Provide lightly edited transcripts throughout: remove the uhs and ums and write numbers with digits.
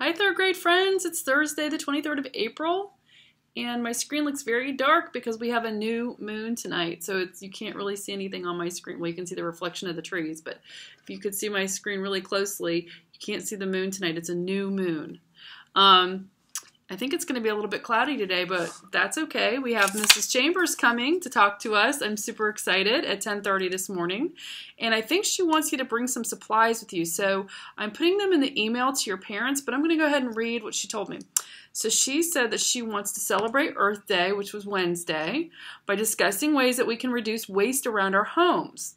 Hi, third grade friends. It's Thursday, the 23rd of April, and my screen looks very dark because we have a new moon tonight. So you can't really see anything on my screen. Well, you can see the reflection of the trees, but if you could see my screen really closely, you can't see the moon tonight. It's a new moon. I think it's going to be a little bit cloudy today, but that's okay. We have Mrs. Chambers coming to talk to us. I'm super excited at 10:30 this morning. And I think she wants you to bring some supplies with you. So I'm putting them in the email to your parents, but I'm going to go ahead and read what she told me. So she said that she wants to celebrate Earth Day, which was Wednesday, by discussing ways that we can reduce waste around our homes.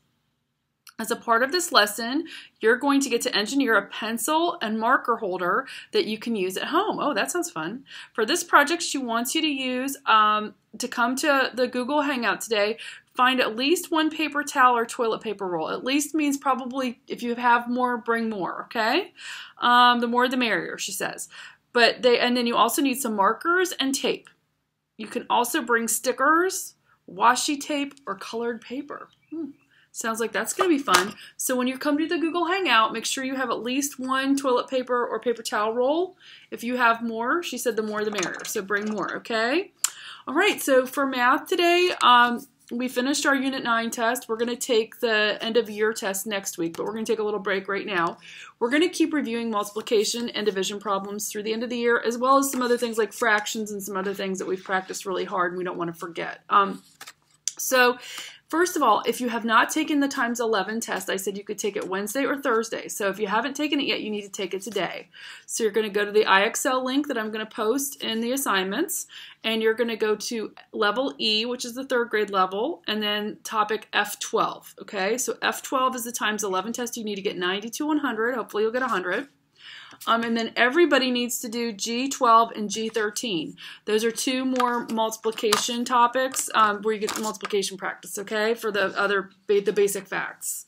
As a part of this lesson, you're going to get to engineer a pencil and marker holder that you can use at home. Oh, that sounds fun. For this project, she wants you to use, to come to the Google Hangout today, find at least one paper towel or toilet paper roll. At least means probably if you have more, bring more, okay? The more the merrier, she says. And then you also need some markers and tape. You can also bring stickers, washi tape, or colored paper. Sounds like that's going to be fun. So when you come to the Google Hangout, make sure you have at least one toilet paper or paper towel roll. If you have more, she said the more the merrier. So bring more, okay? All right, so for math today, we finished our Unit 9 test. We're going to take the end of year test next week, but we're going to take a little break right now. We're going to keep reviewing multiplication and division problems through the end of the year, as well as some other things like fractions and some other things that we've practiced really hard and we don't want to forget. First of all, if you have not taken the times 11 test, I said you could take it Wednesday or Thursday. So if you haven't taken it yet, you need to take it today. So you're going to go to the IXL link that I'm going to post in the assignments, and you're going to go to level E, which is the third grade level, and then topic F12. Okay, so F12 is the times 11 test. You need to get 90 to 100. Hopefully you'll get 100. And then everybody needs to do G12 and G13. Those are two more multiplication topics where you get the multiplication practice, okay, for the basic facts.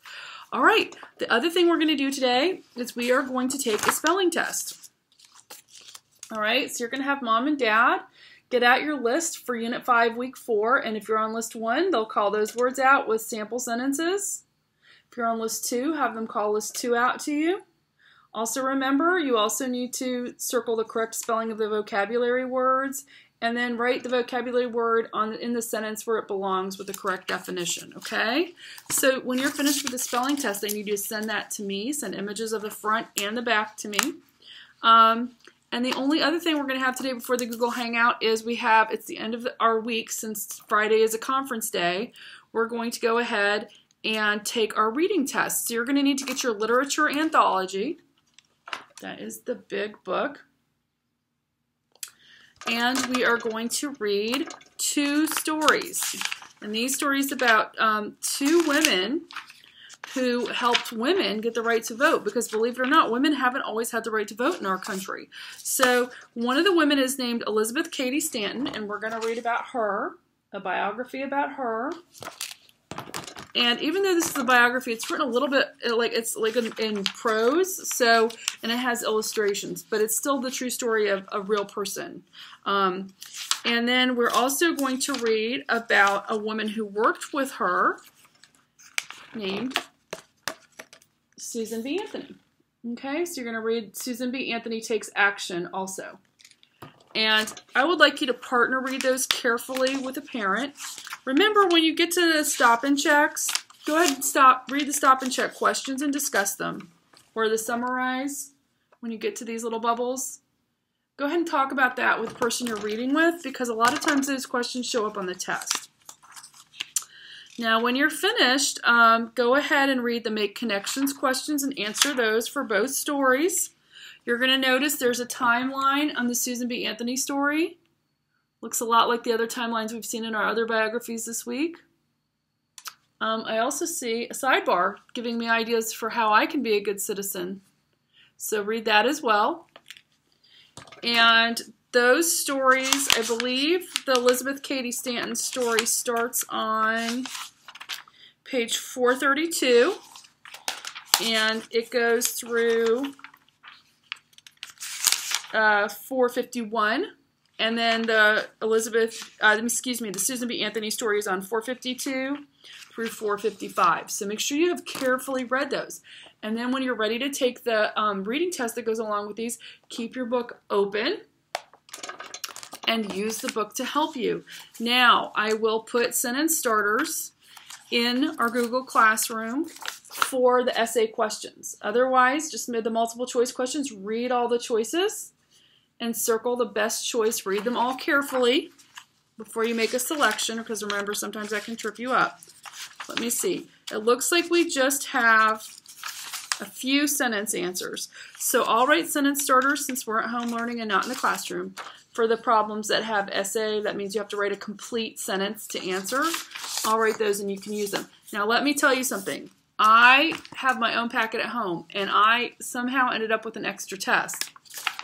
All right, the other thing we're going to do today is we are going to take a spelling test. All right, so you're going to have mom and dad get out your list for Unit 5, Week 4, and if you're on List 1, they'll call those words out with sample sentences. If you're on List 2, have them call List 2 out to you. Also remember, you also need to circle the correct spelling of the vocabulary words and then write the vocabulary word in the sentence where it belongs with the correct definition, okay? So when you're finished with the spelling test, I need you to send that to me, send images of the front and the back to me. And the only other thing we're going to have today before the Google Hangout is it's the end of our week since Friday is a conference day. We're going to go ahead and take our reading test. So you're going to need to get your literature anthology. That is the big book. And we are going to read 2 stories. And these stories about 2 women who helped women get the right to vote. Because believe it or not, women haven't always had the right to vote in our country. So one of the women is named Elizabeth Cady Stanton, and we're going to read about her, a biography about her. And even though this is a biography, it's written a little bit in prose, and it has illustrations, but it's still the true story of a real person. And then we're also going to read about a woman who worked with her named Susan B. Anthony. Okay, so you're going to read Susan B. Anthony Takes Action also. And I would like you to partner read those carefully with a parent. Remember, when you get to the stop and checks, go ahead and read the stop and check questions and discuss them. Or the summarize, when you get to these little bubbles. Go ahead and talk about that with the person you're reading with, because a lot of times those questions show up on the test. Now, when you're finished, go ahead and read the Make Connections questions and answer those for both stories. You're going to notice there's a timeline on the Susan B. Anthony story. Looks a lot like the other timelines we've seen in our other biographies this week. I also see a sidebar giving me ideas for how I can be a good citizen. So read that as well. And those stories, I believe the Elizabeth Cady Stanton story starts on page 432. And it goes through 451, and then the Susan B. Anthony story is on 452 through 455. So make sure you have carefully read those. And then when you're ready to take the reading test that goes along with these, keep your book open and use the book to help you. Now, I will put sentence starters in our Google Classroom for the essay questions. Otherwise, just the multiple choice questions, read all the choices and circle the best choice. Read them all carefully before you make a selection, because remember, sometimes that can trip you up. Let me see. It looks like we just have a few sentence answers. So I'll write sentence starters since we're at home learning and not in the classroom. For the problems that have essay, that means you have to write a complete sentence to answer. I'll write those and you can use them. Now let me tell you something. I have my own packet at home and I somehow ended up with an extra test.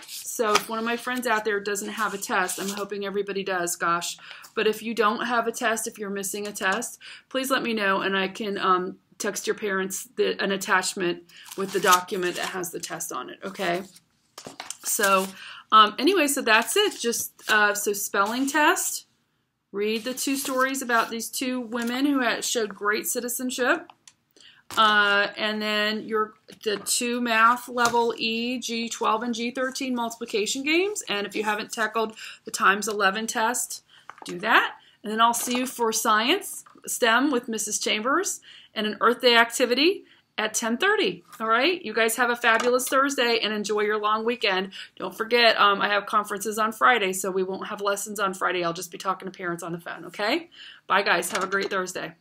So if one of my friends out there doesn't have a test, I'm hoping everybody does, gosh. But if you don't have a test, if you're missing a test, please let me know and I can text your parents an attachment with the document that has the test on it, okay? So anyway, so that's it. Just so spelling test, read the 2 stories about these 2 women who showed great citizenship. And then the 2 math level E, G12 and G13 multiplication games. And if you haven't tackled the times 11 test, do that. And then I'll see you for science, STEM with Mrs. Chambers, and an Earth Day activity at 10:30. All right? You guys have a fabulous Thursday and enjoy your long weekend. Don't forget, I have conferences on Friday, so we won't have lessons on Friday. I'll just be talking to parents on the phone, okay? Bye, guys. Have a great Thursday.